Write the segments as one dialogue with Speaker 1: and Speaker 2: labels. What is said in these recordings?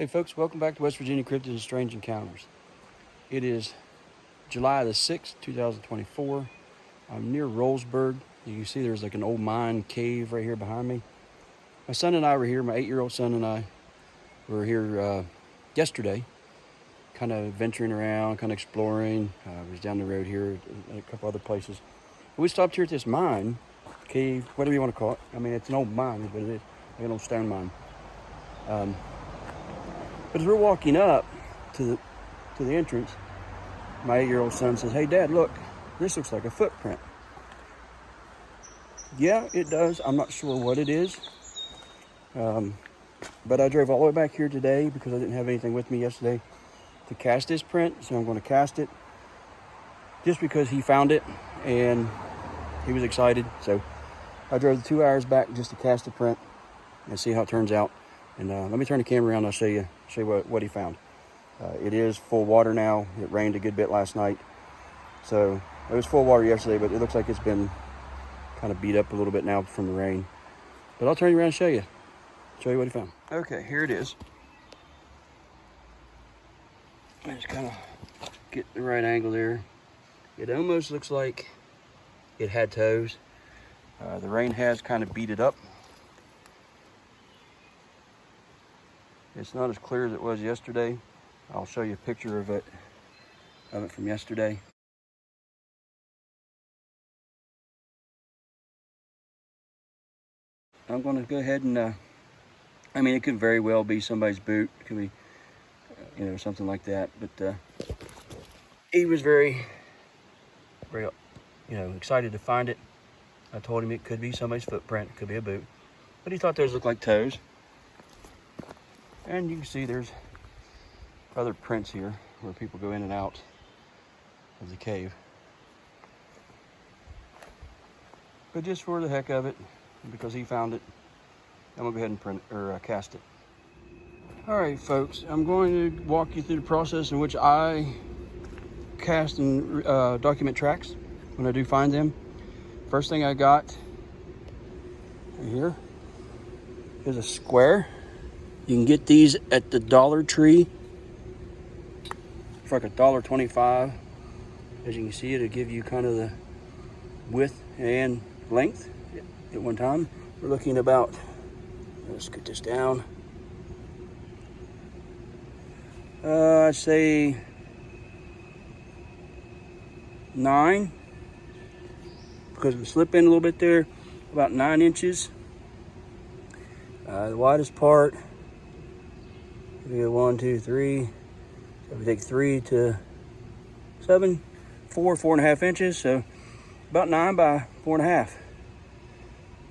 Speaker 1: Hey folks, welcome back to West Virginia Cryptids and Strange Encounters. It is July the 6th, 2024. I'm near Rollsburg. You can see there's like an old mine cave right here behind me. My son and I were here, my 8-year-old son and I were here yesterday, kind of venturing around, kind of exploring. We was down the road here and a couple other places. We stopped here at this mine, cave, whatever you want to call it. I mean, it's an old mine, is what it is, like an old stone mine. But as we're walking up to the entrance, my 8-year-old son says, "Hey, Dad, look, this looks like a footprint." Yeah, it does. I'm not sure what it is. But I drove all the way back here today because I didn't have anything with me yesterday to cast this print. So I'm going to cast it just because he found it and he was excited. So I drove the 2 hours back just to cast the print and see how it turns out. And let me turn the camera around and I'll show you what he found. It is full water now. It rained a good bit last night. So it was full water yesterday, but it looks like it's been kind of beat up a little bit now from the rain. But I'll turn you around and show you what he found. Okay, here it is. I just kind of get the right angle there. It almost looks like it had toes. The rain has kind of beat it up. It's not as clear as it was yesterday. I'll show you a picture of it from yesterday. I'm going to go ahead and, I mean, it could very well be somebody's boot. It could be, something like that. But he was very, excited to find it. I told him it could be somebody's footprint. It could be a boot. But he thought those looked like toes. And you can see there's other prints here where people go in and out of the cave. But just for the heck of it, because he found it, I'm gonna go ahead and print or cast it. All right, folks, I'm going to walk you through the process in which I cast and document tracks when I do find them. First thing I got here is a square. You can get these at the Dollar Tree for like $1.25. As you can see, it'll give you kind of the width and length at one time. We're looking about, let's scoot this down. I'd say 9, because we slip in a little bit there, about 9 inches. The widest part, we go 1, 2, 3. So we take 3 to 7, 4.5 inches. So about 9 by 4.5. So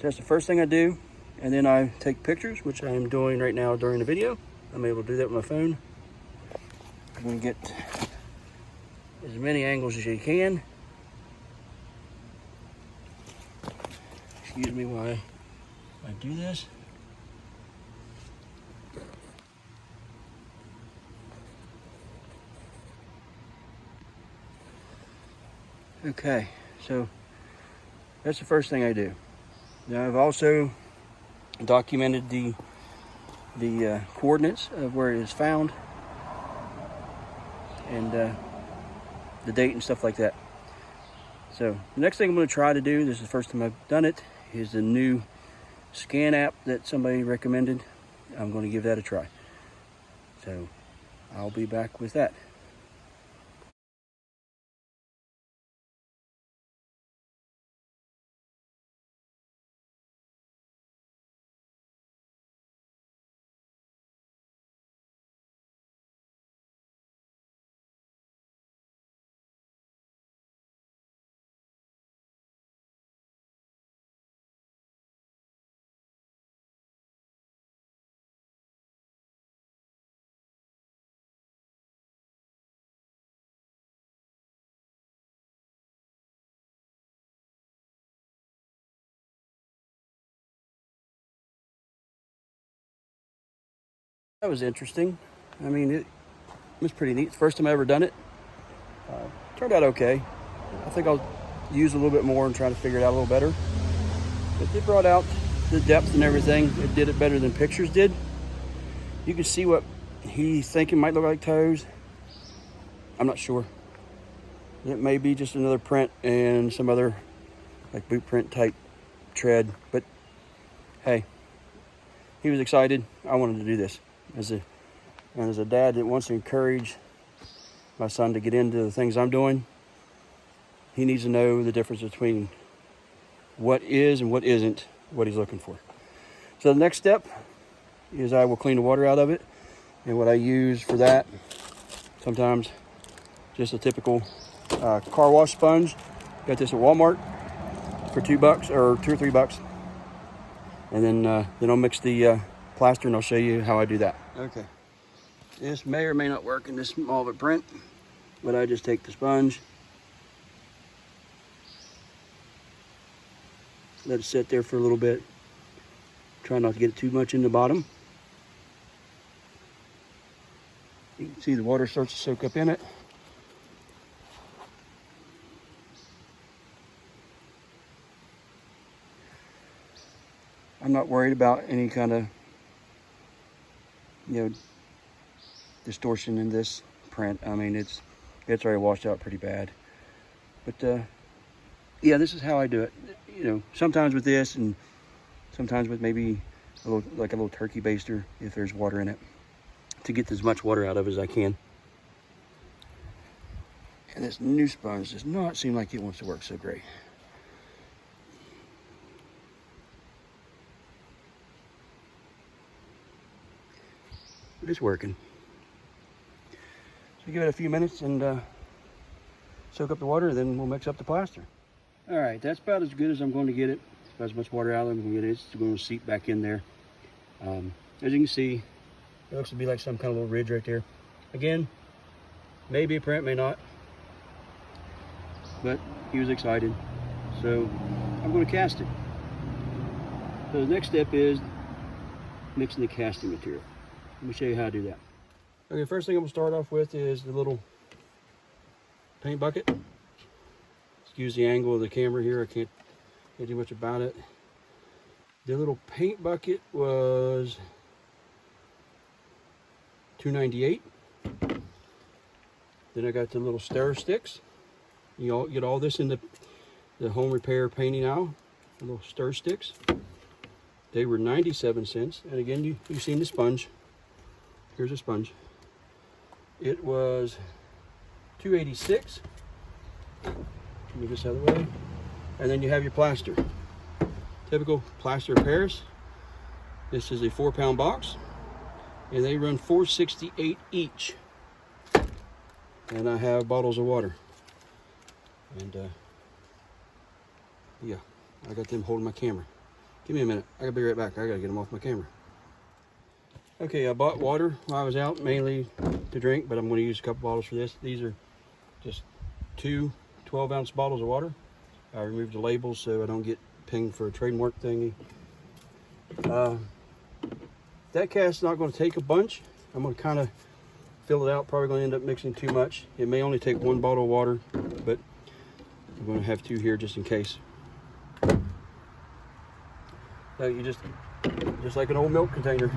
Speaker 1: that's the first thing I do. And then I take pictures, which I am doing right now during the video. I'm able to do that with my phone. I'm going to get as many angles as you can. Excuse me while I do this. Okay, so that's the first thing I do. Now I've also documented the coordinates of where it is found and the date and stuff like that. So the next thing I'm going to try to do, this is the first time I've done it, is the new scan app that somebody recommended. I'm going to give that a try. So I'll be back with that. That was interesting. I mean, it was pretty neat. First time I ever done it. Turned out okay. I think I'll use a little bit more and try to figure it out a little better. But it brought out the depth and everything. It did it better than pictures did. You can see what He's thinking might look like toes. I'm not sure. It may be just another print and some other like boot print type tread, but hey, he was excited. I wanted to do this as a dad that wants to encourage my son to get into the things I'm doing. He needs to know the difference between what is and what isn't what he's looking for. So the next step is I will clean the water out of it, and what I use for that, sometimes just a typical car wash sponge. Got this at Walmart for $2 or $2 or $3, and then I'll mix the plaster and I'll show you how I do that. Okay, this may or may not work in this small of a print, but I just take the sponge, let it sit there for a little bit, try not to get it too much in the bottom. You can see the water starts to soak up in it. I'm not worried about any kind of, distortion in this print. I mean, it's already washed out pretty bad. But yeah, this is how I do it. Sometimes with this, and sometimes with maybe a little turkey baster if there's water in it, to get as much water out of it as I can. And this new sponge does not seem like it wants to work so great. But it's working. So give it a few minutes and soak up the water, then we'll mix up the plaster. All right, that's about as good as I'm going to get it. About as much water out of it as I'm going to get it. It's going to seep back in there. As you can see, it looks to be like some kind of little ridge right there. Again, maybe a print, may not. But he was excited. So I'm going to cast it. So the next step is mixing the casting material. Let me show you how to do that. Okay, first thing I'm going to start off with is the little paint bucket. Excuse the angle of the camera here. I can't do much about it. The little paint bucket was $2.98. Then I got the little stir sticks. You get all this in the home repair painting aisle. The little stir sticks. They were 97 cents. And again, you've seen the sponge. Here's a sponge. It was $2.86. Move this out of the way. And then you have your plaster. Typical plaster of Paris. This is a 4-pound box. And they run $4.68 each. And I have bottles of water. And yeah, I got them holding my camera. Give me a minute. I gotta be right back. I gotta get them off my camera. Okay, I bought water while I was out, mainly to drink, but I'm going to use a couple bottles for this. These are just 2 12-ounce bottles of water. I removed the labels so I don't get pinged for a trademark thingy. That cast is not going to take a bunch. I'm going to kind of fill it out. Probably going to end up mixing too much. It may only take 1 bottle of water, but I'm going to have 2 here just in case. So you just like an old milk container.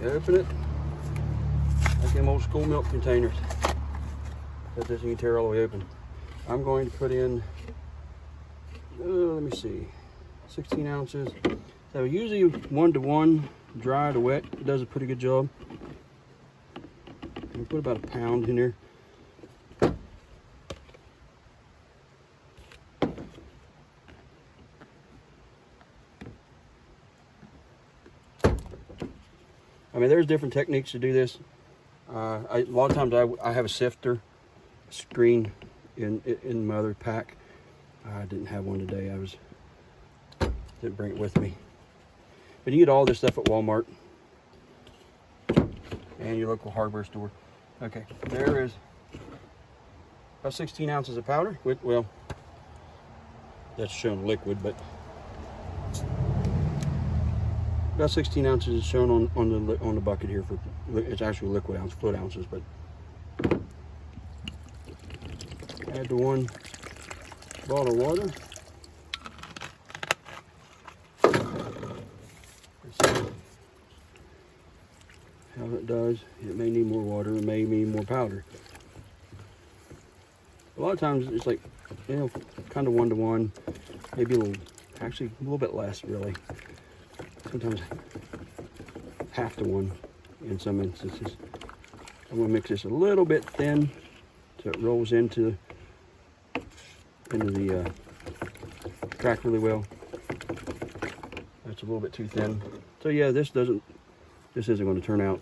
Speaker 1: You open it like them old school milk containers. Got this, you can tear all the way open. I'm going to put in, let me see, 16 ounces. So usually 1-to-1, dry to wet. It does a pretty good job. We put about 1 pound in there. I mean, there's different techniques to do this. A lot of times I have a sifter screen in my other pack. I didn't have one today. Didn't bring it with me. But you get all this stuff at Walmart and your local hardware store. Okay, there is about 16 ounces of powder. Well, that's shown liquid, but about 16 ounces is shown on the bucket here. For it's actually liquid ounce, foot ounces, but add to 1 bottle of water. how it does. It may need more water, it may need more powder. A lot of times it's like, you know, kind of 1 to 1, maybe a little, actually a little bit less really. Sometimes half to 1 in some instances. I'm gonna mix this a little bit thin so it rolls into the track really well. That's a little bit too thin. So yeah, this isn't going to turn out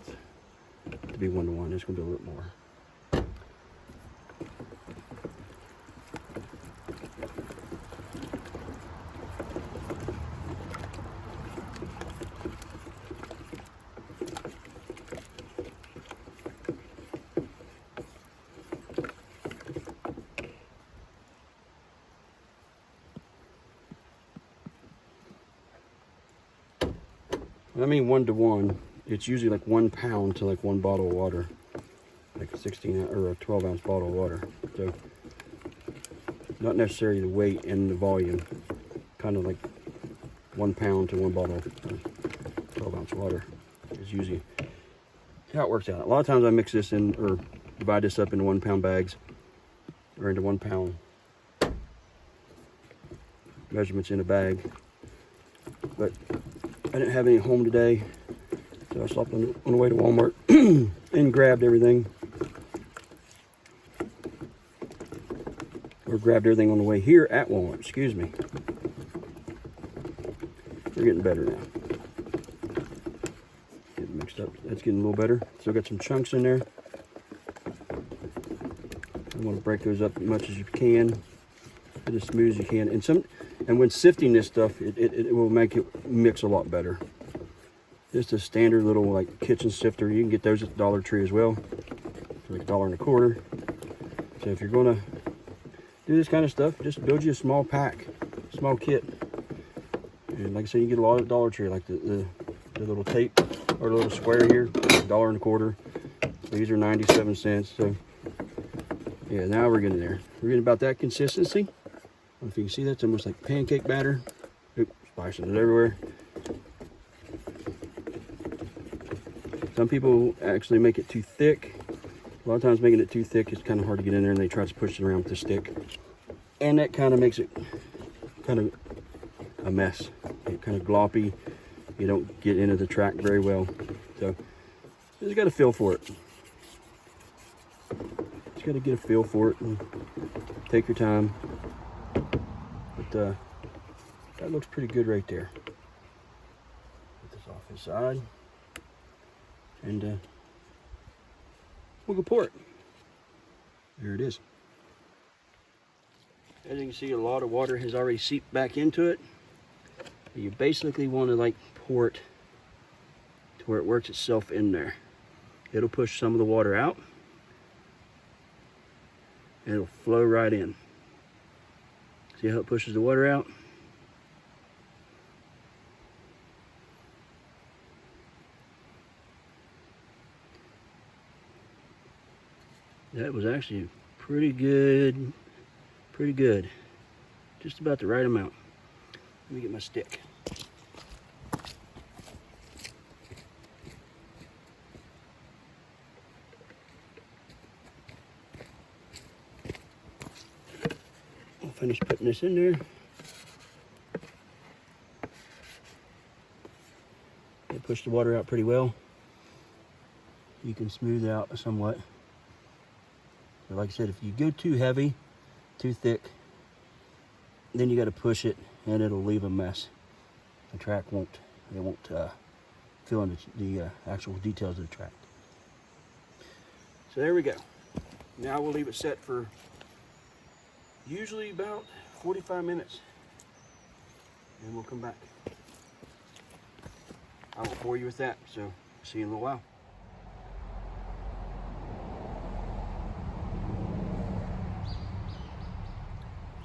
Speaker 1: to be 1 to 1. It's going to be a little more. When I mean 1 to 1, it's usually like 1 pound to like 1 bottle of water, like a 16 or a 12 ounce bottle of water. So not necessarily the weight and the volume, kind of like 1 pound to 1 bottle of 12 ounce water is usually how it works out. A lot of times I mix this in or divide this up into 1 pound bags or into 1 pound measurements in a bag, but I didn't have any home today, so I stopped on the way to Walmart and grabbed everything. Or grabbed everything on the way here at Walmart, excuse me. We're getting better now. Getting mixed up. That's getting a little better. Still got some chunks in there. You want to break those up as much as you can. Get as smooth as you can. And when sifting this stuff, it will make it mix a lot better. Just a standard little like kitchen sifter. You can get those at the Dollar Tree as well for like $1.25. So if you're gonna do this kind of stuff, just build you a small pack, small kit. And like I said, you get a lot at Dollar Tree, like the little tape or the little square here, $1.25. These are 97 cents. So yeah, now we're getting there. We're getting about that consistency. I don't know if you can see that, it's almost like pancake batter. Oops, splashing it everywhere. Some people actually make it too thick. A lot of times making it too thick is kind of hard to get in there, and they try to push it around with the stick. And that kind of makes it kind of a mess. It kind of gloppy. You don't get into the track very well. So you just got to feel for it. Just got to get a feel for it and take your time. But that looks pretty good right there. Put this off his side. And we'll go pour it. There it is. As you can see, a lot of water has already seeped back into it. You basically want to like pour it to where it works itself in there. It'll push some of the water out. And it'll flow right in. See how it pushes the water out? That was actually pretty good. Pretty good. Just about the right amount. Let me get my stick. I'll finish putting this in there. It pushed the water out pretty well. You can smooth it out somewhat. But like I said, if you go too heavy, too thick, then you got to push it and it'll leave a mess. The track won't fill in the actual details of the track. So there we go. Now we'll leave it set for usually about 45 minutes. And we'll come back. I won't bore you with that, so see you in a little while.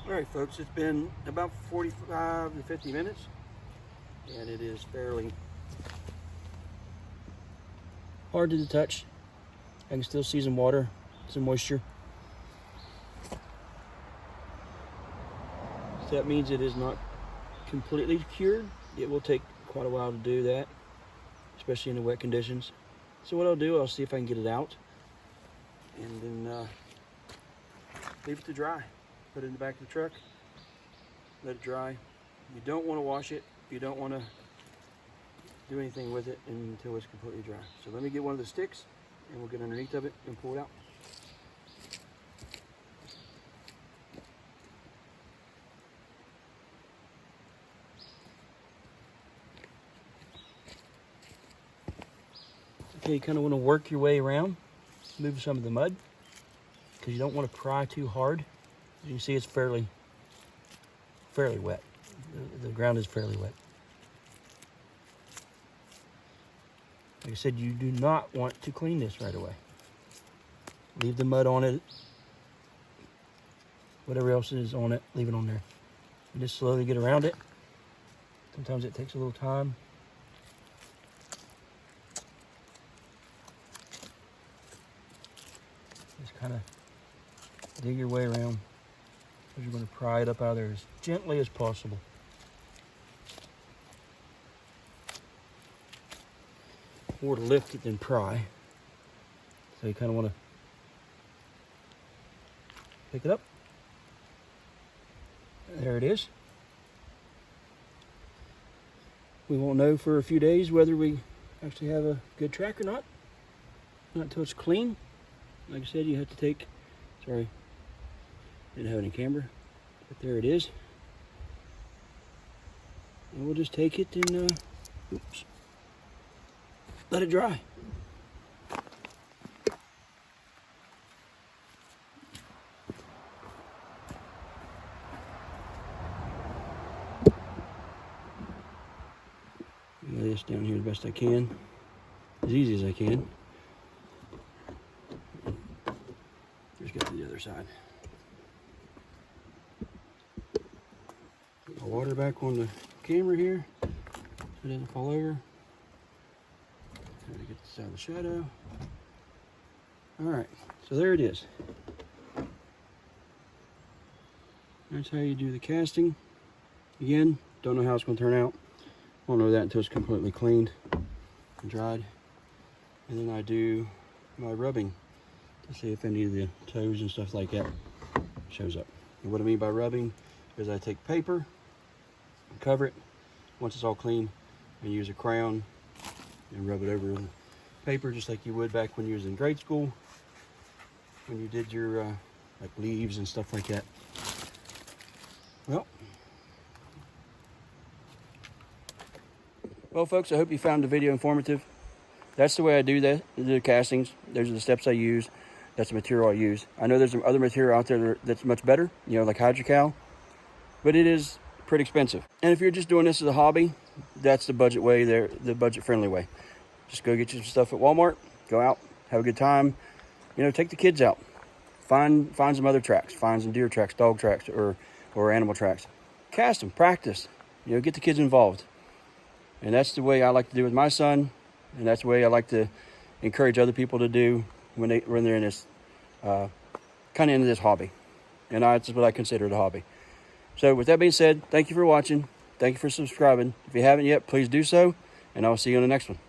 Speaker 1: All right, folks, it's been about 45 to 50 minutes, and it is fairly hard to touch. I can still see some water, some moisture. So that means it is not completely cured. It will take quite a while to do that, especially in the wet conditions. So what I'll do, I'll see if I can get it out, and then leave it to dry. Put it in the back of the truck, let it dry. You don't want to wash it. You don't want to do anything with it until it's completely dry. So let me get one of the sticks, and we'll get underneath of it and pull it out. Okay, you kind of want to work your way around, move some of the mud, because you don't want to pry too hard. As you can see, it's fairly wet. The ground is fairly wet. Like I said, you do not want to clean this right away. Leave the mud on it. Whatever else is on it, leave it on there. And just slowly get around it. Sometimes it takes a little time. Just kind of dig your way around, because you're going to pry it up out of there as gently as possible. More to lift it than pry. So you kind of want to pick it up. There it is. We won't know for a few days whether we actually have a good track or not. Not until it's clean. Like I said, you have to take, sorry, didn't have any camera, but there it is. And we'll just take it and, oops, let it dry. Lay this down here the best I can, as easy as I can. Just get to the other side. Put my water back on the camera here so it doesn't fall over. Try to get this out of the shadow. Alright, so there it is. That's how you do the casting. Again, don't know how it's going to turn out. Won't know that until it's completely cleaned and dried. And then I do my rubbing to see if any of the toes and stuff like that shows up. And what I mean by rubbing is I take paper, cover it once it's all clean, and use a crayon and rub it over the paper just like you would back when you was in grade school, when you did your like leaves and stuff like that. Well folks, I hope you found the video informative. That's the way I do the castings. Those are the steps I use. That's the material I use. I know there's some other material out there that's much better, you know, like Hydrocal, but it is pretty expensive. And if you're just doing this as a hobby, that's the budget way there, the budget friendly way. Just go get you some stuff at Walmart, go out, have a good time, you know, take the kids out, find some other tracks, find some deer tracks, dog tracks, or animal tracks. Cast them, practice, you know, get the kids involved. And that's the way I like to do with my son, and that's the way I like to encourage other people to do when they're in this kind of into this hobby. And that's what I consider a hobby. So with that being said, thank you for watching. Thank you for subscribing. If you haven't yet, please do so, and I'll see you on the next one.